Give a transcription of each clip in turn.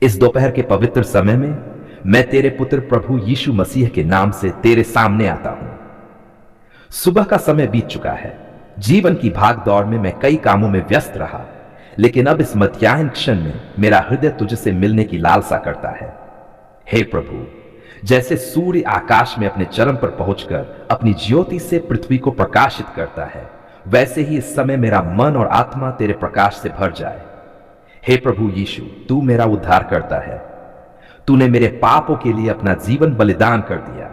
इस दोपहर के पवित्र समय में मैं तेरे पुत्र प्रभु यीशु मसीह के नाम से तेरे सामने आता हूं। सुबह का समय बीत चुका है। जीवन की भाग दौड़ में मैं कई कामों में व्यस्त रहा, लेकिन अब इस मध्याह्न क्षण में मेरा हृदय तुझसे मिलने की लालसा करता है। हे प्रभु, जैसे सूर्य आकाश में अपने चरम पर पहुंचकर अपनी ज्योति से पृथ्वी को प्रकाशित करता है, वैसे ही इस समय मेरा मन और आत्मा तेरे प्रकाश से भर जाए। हे प्रभु यीशु, तू मेरा उद्धार करता है। तूने मेरे पापों के लिए अपना जीवन बलिदान कर दिया।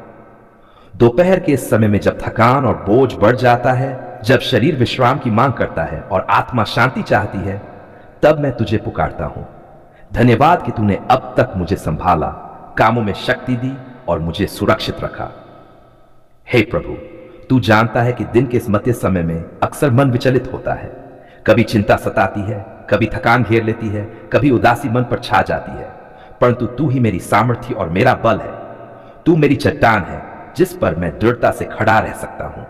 दोपहर के इस समय में जब थकान और बोझ बढ़ जाता है, जब शरीर विश्राम की मांग करता है और आत्मा शांति चाहती है, तब मैं तुझे पुकारता हूं। धन्यवाद कि तूने अब तक मुझे संभाला, कामों में शक्ति दी और मुझे सुरक्षित रखा। हे प्रभु, तू जानता है कि दिन के इस मध्य समय में अक्सर मन विचलित होता है। कभी चिंता सताती है, कभी थकान घेर लेती है, कभी उदासी मन पर छा जाती है, परंतु तू ही मेरी सामर्थ्य और मेरा बल है। तू मेरी चट्टान है जिस पर मैं दृढ़ता से खड़ा रह सकता हूं।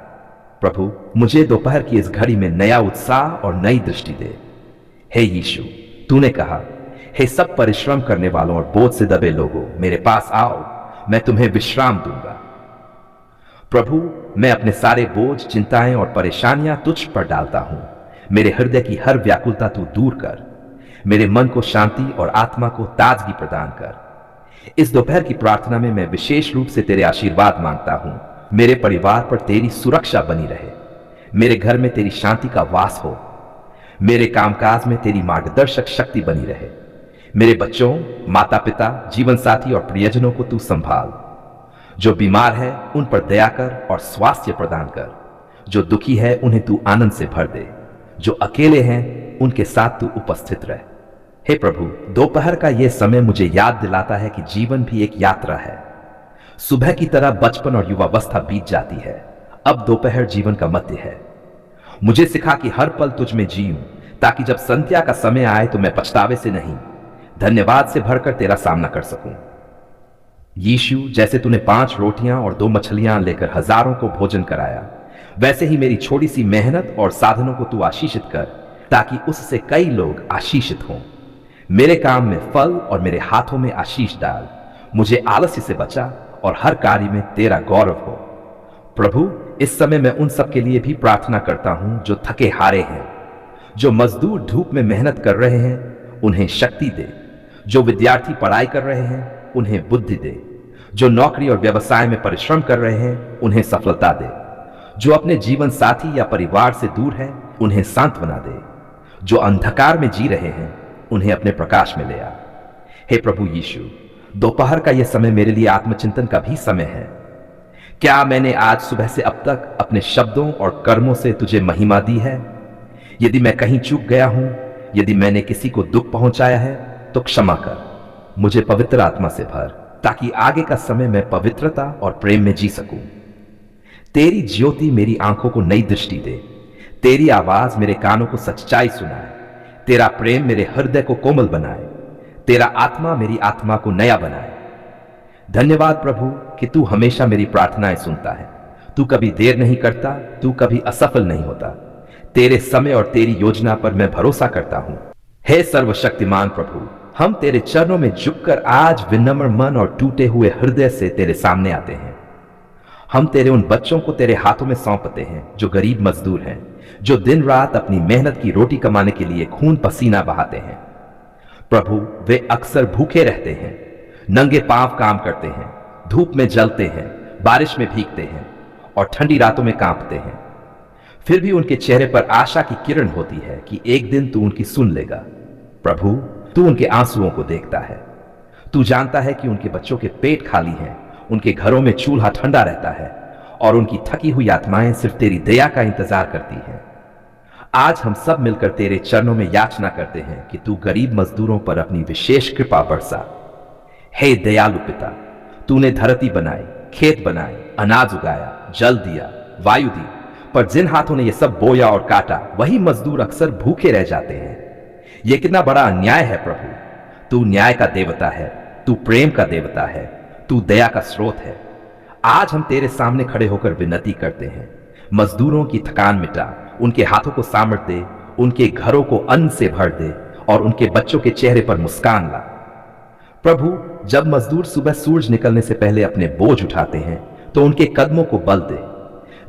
प्रभु, मुझे दोपहर की इस घड़ी में नया उत्साह और नई दृष्टि दे। हे यीशु, तूने कहा, हे सब परिश्रम करने वालों और बोझ से दबे लोगों, मेरे पास आओ, मैं तुम्हें विश्राम दूंगा। प्रभु, मैं अपने सारे बोझ, चिंताएं और परेशानियां तुझ पर डालता हूं। मेरे हृदय की हर व्याकुलता तू दूर कर। मेरे मन को शांति और आत्मा को ताजगी प्रदान कर। इस दोपहर की प्रार्थना में मैं विशेष रूप से तेरे आशीर्वाद मांगता हूं। मेरे परिवार पर तेरी सुरक्षा बनी रहे। मेरे घर में तेरी शांति का वास हो। मेरे कामकाज में तेरी मार्गदर्शक शक्ति बनी रहे। मेरे बच्चों, माता पिता, जीवन साथी और प्रियजनों को तू संभाल। जो बीमार है उन पर दया कर और स्वास्थ्य प्रदान कर। जो दुखी है उन्हें तू आनंद से भर दे। जो अकेले हैं उनके साथ तू उपस्थित रह। हे प्रभु, दोपहर का यह समय मुझे याद दिलाता है कि जीवन भी एक यात्रा है। सुबह की तरह बचपन और युवावस्था बीत जाती है, अब दोपहर जीवन का मध्य है। मुझे सिखा कि हर पल तुझ में जीऊं, ताकि जब संध्या का समय आए तो मैं पछतावे से नहीं, धन्यवाद से भरकर तेरा सामना कर सकूं। यीशु, जैसे तूने 5 रोटियां और 2 मछलियां लेकर हजारों को भोजन कराया, वैसे ही मेरी छोटी सी मेहनत और साधनों को तू आशीषित कर, ताकि उससे कई लोग आशीषित हों। मेरे काम में फल और मेरे हाथों में आशीष डाल। मुझे आलस्य से बचा और हर कार्य में तेरा गौरव हो। प्रभु, इस समय मैं उन सब के लिए भी प्रार्थना करता हूं जो थके हारे हैं। जो मजदूर धूप में मेहनत कर रहे हैं, उन्हें शक्ति दे। जो विद्यार्थी पढ़ाई कर रहे हैं, उन्हें बुद्धि दे। जो नौकरी और व्यवसाय में परिश्रम कर रहे हैं, उन्हें सफलता दे। जो अपने जीवन साथी या परिवार से दूर है, उन्हें सांत्वना दे। जो अंधकार में जी रहे हैं, उन्हें अपने प्रकाश में ले आ। हे प्रभु यीशु, दोपहर का यह समय मेरे लिए आत्मचिंतन का भी समय है। क्या मैंने आज सुबह से अब तक अपने शब्दों और कर्मों से तुझे महिमा दी है? यदि मैं कहीं चूक गया हूं, यदि मैंने किसी को दुख पहुंचाया है, तो क्षमा कर। मुझे पवित्र आत्मा से भर, ताकि आगे का समय मैं पवित्रता और प्रेम में जी सकूं। तेरी ज्योति मेरी आंखों को नई दृष्टि दे। तेरी आवाज मेरे कानों को सच्चाई सुनाए। तेरा प्रेम मेरे हृदय को कोमल बनाए। तेरा आत्मा मेरी आत्मा को नया बनाए। धन्यवाद प्रभु कि तू हमेशा मेरी प्रार्थनाएं सुनता है। तू कभी देर नहीं करता, तू कभी असफल नहीं होता। तेरे समय और तेरी योजना पर मैं भरोसा करता हूं। हे सर्वशक्तिमान प्रभु, हम तेरे चरणों में झुककर आज विनम्र मन और टूटे हुए हृदय से तेरे सामने आते हैं। हम तेरे उन बच्चों को तेरे हाथों में सौंपते हैं जो गरीब मजदूर हैं, जो दिन रात अपनी मेहनत की रोटी कमाने के लिए खून पसीना बहाते हैं। प्रभु, वे अक्सर भूखे रहते हैं, नंगे पांव काम करते हैं, धूप में जलते हैं, बारिश में भीगते हैं और ठंडी रातों में कांपते हैं। फिर भी उनके चेहरे पर आशा की किरण होती है कि एक दिन तू उनकी सुन लेगा। प्रभु, तू उनके आंसुओं को देखता है। तू जानता है कि उनके बच्चों के पेट खाली हैं, उनके घरों में चूल्हा ठंडा रहता है और उनकी थकी हुई आत्माएं सिर्फ तेरी दया का इंतजार करती हैं। आज हम सब मिलकर तेरे चरणों में याचना करते हैं कि तू गरीब मजदूरों पर अपनी विशेष कृपा बरसा। हे दयालु पिता, तूने धरती बनाई, खेत बनाए, अनाज उगाया, जल दिया, वायु दी, पर जिन हाथों ने यह सब बोया और काटा, वही मजदूर अक्सर भूखे रह जाते हैं। यह कितना बड़ा अन्याय है प्रभु। तू न्याय का देवता है, तू प्रेम का देवता है, तू दया का स्रोत है। आज हम तेरे सामने खड़े होकर विनती करते हैं, मजदूरों की थकान मिटा, उनके हाथों को सामर्थ्य दे, उनके घरों को अन्न से भर दे और उनके बच्चों के चेहरे पर मुस्कान ला। प्रभु, जब मजदूर सुबह सूरज निकलने से पहले अपने बोझ उठाते हैं तो उनके कदमों को बल दे।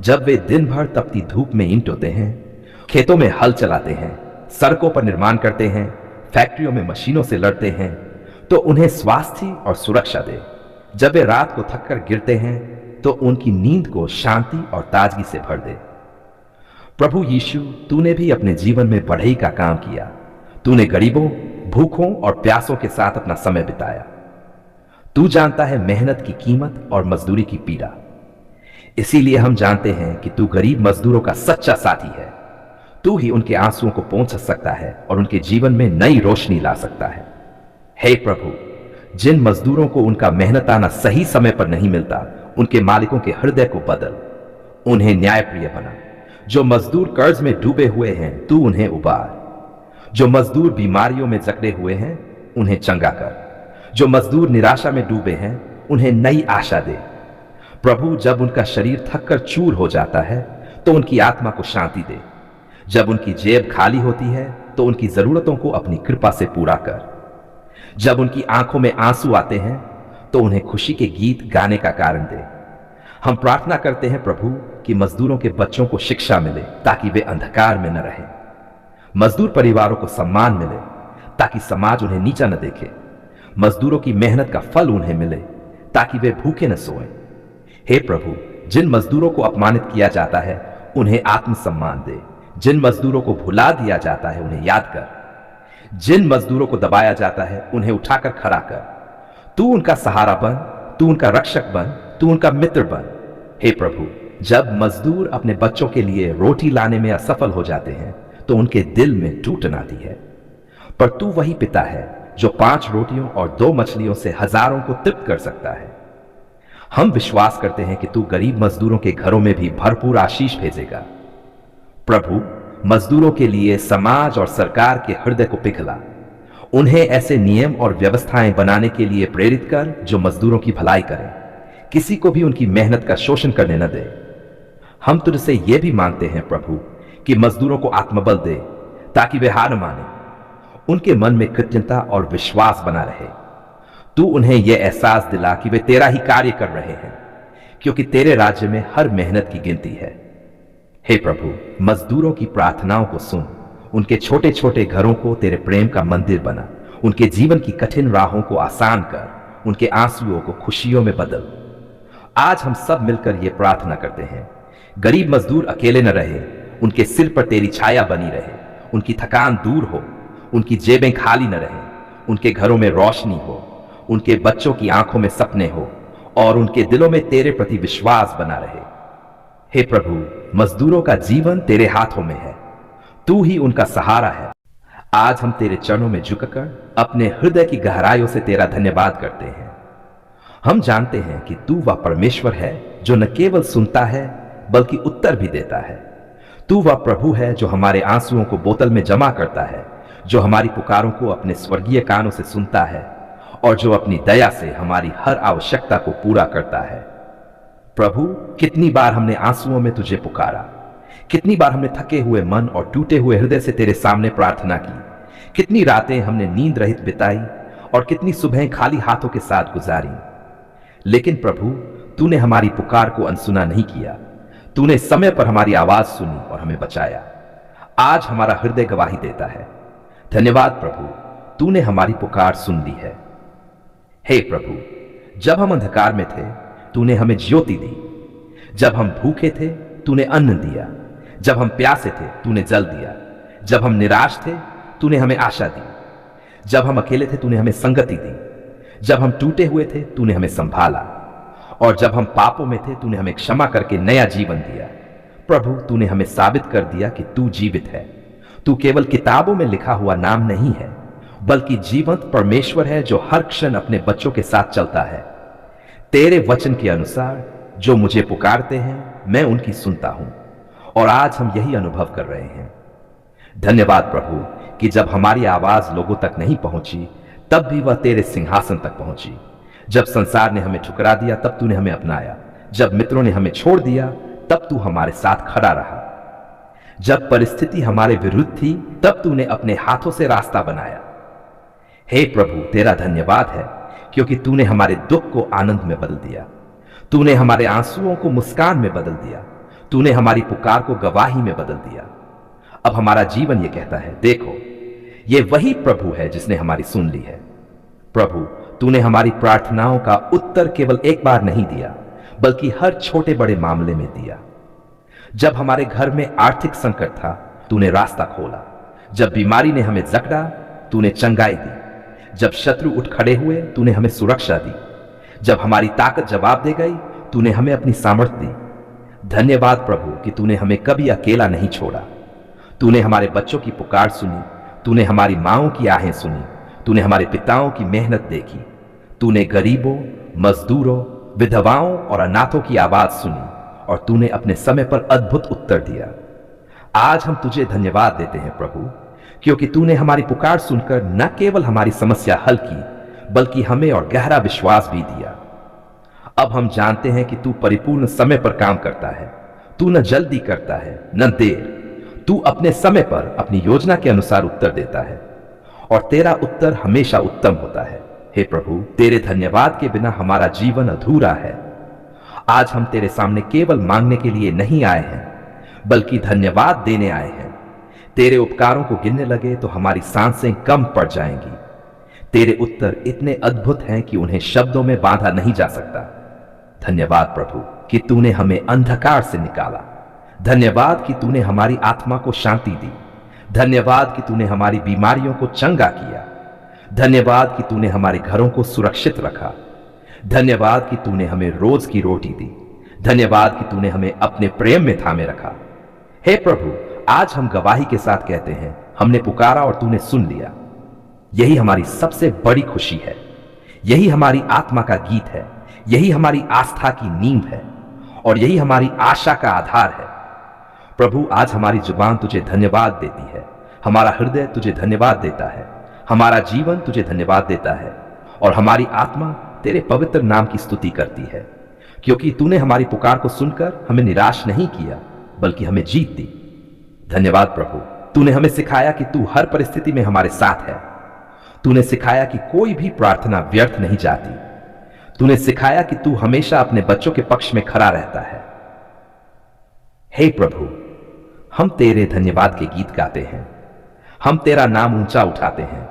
जब वे दिन भर तपती धूप में ईंट ढोते हैं, खेतों में हल चलाते हैं, सड़कों पर निर्माण करते हैं, फैक्ट्रियों में मशीनों से लड़ते हैं, तो उन्हें स्वास्थ्य और सुरक्षा दे। जब वे रात को थककर गिरते हैं तो उनकी नींद को शांति और ताजगी से भर दे। प्रभु यीशु, तूने भी अपने जीवन में बढ़ई का काम किया। तूने गरीबों, भूखों और प्यासों के साथ अपना समय बिताया। तू जानता है मेहनत की कीमत और मजदूरी की पीड़ा। इसीलिए हम जानते हैं कि तू गरीब मजदूरों का सच्चा साथी है। तू ही उनके आंसुओं को पहुंच सकता है और उनके जीवन में नई रोशनी ला सकता है। हे प्रभु, जिन मजदूरों को उनका मेहनताना सही समय पर नहीं मिलता, उनके मालिकों के हृदय को बदल, उन्हें न्यायप्रिय बना। जो मजदूर कर्ज में डूबे हुए हैं, तू उन्हें उबार। जो मजदूर बीमारियों में जकड़े हुए हैं, उन्हें चंगा कर। जो मजदूर निराशा में डूबे हैं, उन्हें नई आशा दे। प्रभु, जब उनका शरीर थककर चूर हो जाता है तो उनकी आत्मा को शांति दे। जब उनकी जेब खाली होती है तो उनकी जरूरतों को अपनी कृपा से पूरा कर। जब उनकी आंखों में आंसू आते हैं तो उन्हें खुशी के गीत गाने का कारण दे। हम प्रार्थना करते हैं प्रभु कि मजदूरों के बच्चों को शिक्षा मिले ताकि वे अंधकार में न रहें। मजदूर परिवारों को सम्मान मिले ताकि समाज उन्हें नीचा न देखे। मजदूरों की मेहनत का फल उन्हें मिले ताकि वे भूखे न सोएं। हे प्रभु, जिन मजदूरों को अपमानित किया जाता है उन्हें आत्मसम्मान दे। जिन मजदूरों को भुला दिया जाता है उन्हें याद कर। जिन मजदूरों को दबाया जाता है उन्हें उठाकर खड़ा कर। तू उनका सहारा बन, तू उनका रक्षक बन, तू उनका मित्र बन। हे प्रभु, जब मजदूर अपने बच्चों के लिए रोटी लाने में असफल हो जाते हैं तो उनके दिल में टूटन आती है, पर तू वही पिता है जो 5 रोटियों और 2 मछलियों से हजारों को तृप्त कर सकता है। हम विश्वास करते हैं कि तू गरीब मजदूरों के घरों में भी भरपूर आशीष भेजेगा। प्रभु, मजदूरों के लिए समाज और सरकार के हृदय को पिघला। उन्हें ऐसे नियम और व्यवस्थाएं बनाने के लिए प्रेरित कर जो मजदूरों की भलाई करें, किसी को भी उनकी मेहनत का शोषण करने न दे। हम तुझसे यह भी मांगते हैं प्रभु कि मजदूरों को आत्मबल दे ताकि वे हार न माने। उनके मन में कृतज्ञता और विश्वास बना रहे। तू उन्हें यह एहसास दिला कि वे तेरा ही कार्य कर रहे हैं, क्योंकि तेरे राज्य में हर मेहनत की गिनती है। हे प्रभु, मजदूरों की प्रार्थनाओं को सुन। उनके छोटे छोटे घरों को तेरे प्रेम का मंदिर बना। उनके जीवन की कठिन राहों को आसान कर। उनके आंसुओं को खुशियों में बदल। आज हम सब मिलकर यह प्रार्थना करते हैं, गरीब मजदूर अकेले न रहे। उनके सिर पर तेरी छाया बनी रहे। उनकी थकान दूर हो। उनकी जेबें खाली न रहें। उनके घरों में रोशनी हो। उनके बच्चों की आंखों में सपने हो और उनके दिलों में तेरे प्रति विश्वास बना रहे। हे प्रभु, मजदूरों का जीवन तेरे हाथों में है। तू ही उनका सहारा है। आज हम तेरे चरणों में झुककर अपने हृदय की गहराइयों से तेरा धन्यवाद करते हैं। हम जानते हैं कि तू वह परमेश्वर है जो न केवल सुनता है बल्कि उत्तर भी देता है। तू वह प्रभु है जो हमारे आंसुओं को बोतल में जमा करता है, जो हमारी पुकारों को अपने स्वर्गीय कानों से सुनता है और जो अपनी दया से हमारी हर आवश्यकता को पूरा करता है। प्रभु, कितनी बार हमने आंसुओं में तुझे पुकारा। कितनी बार हमने थके हुए मन और टूटे हुए हृदय से तेरे सामने प्रार्थना की। कितनी रातें हमने नींद रहित बिताई और कितनी सुबहें खाली हाथों के साथ गुजारी। लेकिन प्रभु, तूने हमारी पुकार को अनसुना नहीं किया। तूने समय पर हमारी आवाज सुनी और हमें बचाया। आज हमारा हृदय गवाही देता है। धन्यवाद प्रभु, तूने हमारी पुकार सुन ली है। हे प्रभु, जब हम अंधकार में थे तूने हमें ज्योति दी। जब हम भूखे थे तूने अन्न दिया। जब हम प्यासे थे तूने जल दिया। जब हम निराश थे तूने हमें आशा दी। जब हम अकेले थे तूने हमें संगति दी। जब हम टूटे हुए थे तूने हमें संभाला और जब हम पापों में थे तूने हमें क्षमा करके नया जीवन दिया। प्रभु, तूने हमें साबित कर दिया कि तू जीवित है। तू केवल किताबों में लिखा हुआ नाम नहीं है, बल्कि जीवंत परमेश्वर है जो हर क्षण अपने बच्चों के साथ चलता है। तेरे वचन के अनुसार जो मुझे पुकारते हैं मैं उनकी सुनता हूं और आज हम यही अनुभव कर रहे हैं। धन्यवाद प्रभु कि जब हमारी आवाज लोगों तक नहीं पहुंची तब भी वह तेरे सिंहासन तक पहुंची। जब संसार ने हमें ठुकरा दिया तब तूने हमें अपनाया। जब मित्रों ने हमें छोड़ दिया तब तू हमारे साथ खड़ा रहा। जब परिस्थिति हमारे विरुद्ध थी तब तूने अपने हाथों से रास्ता बनाया। हे प्रभु, तेरा धन्यवाद है क्योंकि तूने हमारे दुख को आनंद में बदल दिया, तूने हमारे आंसुओं को मुस्कान में बदल दिया, तूने हमारी पुकार को गवाही में बदल दिया। अब हमारा जीवन ये कहता है, देखो ये वही प्रभु है जिसने हमारी सुन ली है। प्रभु, तूने हमारी प्रार्थनाओं का उत्तर केवल एक बार नहीं दिया, बल्कि हर छोटे बड़े मामले में दिया। जब हमारे घर में आर्थिक संकट था, तूने रास्ता खोला। जब बीमारी ने हमें जकड़ा, तूने चंगाई दी। जब शत्रु उठ खड़े हुए, तूने हमें सुरक्षा दी। जब हमारी ताकत जवाब दे गई, तूने हमें अपनी सामर्थ्य दी। धन्यवाद प्रभु कि तूने हमें कभी अकेला नहीं छोड़ा। तूने हमारे बच्चों की पुकार सुनी, तूने हमारी माँओं की आहें सुनी, तूने हमारे पिताओं की मेहनत देखी। तूने गरीबों, मजदूरों, विधवाओं और अनाथों की आवाज सुनी और तूने अपने समय पर अद्भुत उत्तर दिया। आज हम तुझे धन्यवाद देते हैं प्रभु, क्योंकि तूने हमारी पुकार सुनकर न केवल हमारी समस्या हल की, बल्कि हमें और गहरा विश्वास भी दिया। अब हम जानते हैं कि तू परिपूर्ण समय पर काम करता है। तू न जल्दी करता है न देर। तू अपने समय पर अपनी योजना के अनुसार उत्तर देता है और तेरा उत्तर हमेशा उत्तम होता है। हे प्रभु, तेरे धन्यवाद के बिना हमारा जीवन अधूरा है। आज हम तेरे सामने केवल मांगने के लिए नहीं आए हैं, बल्कि धन्यवाद देने आए हैं। तेरे उपकारों को गिनने लगे तो हमारी सांसें कम पड़ जाएंगी। तेरे उत्तर इतने अद्भुत हैं कि उन्हें शब्दों में बांधा नहीं जा सकता। धन्यवाद प्रभु कि तूने हमें अंधकार से निकाला। धन्यवाद कि तूने हमारी आत्मा को शांति दी। धन्यवाद कि तूने हमारी बीमारियों को चंगा किया। धन्यवाद कि तूने हमारे घरों को सुरक्षित रखा। धन्यवाद कि तूने हमें रोज की रोटी दी। धन्यवाद कि तूने हमें अपने प्रेम में थामे रखा। हे प्रभु, आज हम गवाही के साथ कहते हैं, हमने पुकारा और तूने सुन लिया। यही हमारी सबसे बड़ी खुशी है। यही हमारी आत्मा का गीत है। यही हमारी आस्था की नींव है और यही हमारी आशा का आधार है। प्रभु, आज हमारी जुबान तुझे धन्यवाद देती है, हमारा हृदय तुझे धन्यवाद देता है, हमारा जीवन तुझे धन्यवाद देता है और हमारी आत्मा तेरे पवित्र नाम की स्तुति करती है, क्योंकि तूने हमारी पुकार को सुनकर हमें निराश नहीं किया, बल्कि हमें जीत दी। धन्यवाद प्रभु, तूने हमें सिखाया कि तू हर परिस्थिति में हमारे साथ है। तूने सिखाया कि कोई भी प्रार्थना व्यर्थ नहीं जाती। तूने सिखाया कि तू हमेशा अपने बच्चों के पक्ष में खड़ा रहता है। हे प्रभु, हम तेरे धन्यवाद के गीत गाते हैं। हम तेरा नाम ऊंचा उठाते हैं।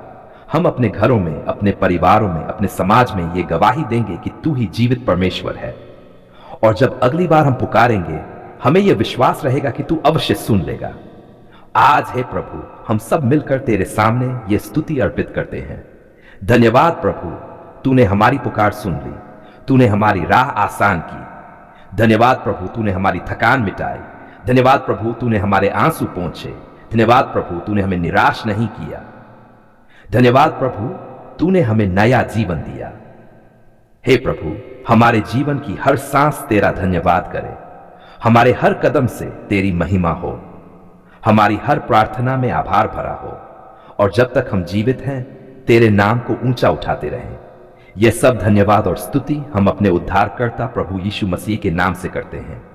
हम अपने घरों में, अपने परिवारों में, अपने समाज में ये गवाही देंगे कि तू ही जीवित परमेश्वर है। और जब अगली बार हम पुकारेंगे, हमें यह विश्वास रहेगा कि तू अवश्य सुन लेगा। आज हे प्रभु, हम सब मिलकर तेरे सामने ये स्तुति अर्पित करते हैं। धन्यवाद प्रभु, तूने हमारी पुकार सुन ली। तूने हमारी राह आसान की। धन्यवाद प्रभु, तूने हमारी थकान मिटाई। धन्यवाद प्रभु, तूने हमारे आंसू पोंछे। धन्यवाद प्रभु, तूने हमें निराश नहीं किया। धन्यवाद प्रभु, तूने हमें नया जीवन दिया। हे प्रभु, हमारे जीवन की हर सांस तेरा धन्यवाद करे। हमारे हर कदम से तेरी महिमा हो। हमारी हर प्रार्थना में आभार भरा हो और जब तक हम जीवित हैं, तेरे नाम को ऊंचा उठाते रहें। यह सब धन्यवाद और स्तुति हम अपने उद्धारकर्ता प्रभु यीशु मसीह के नाम से करते हैं।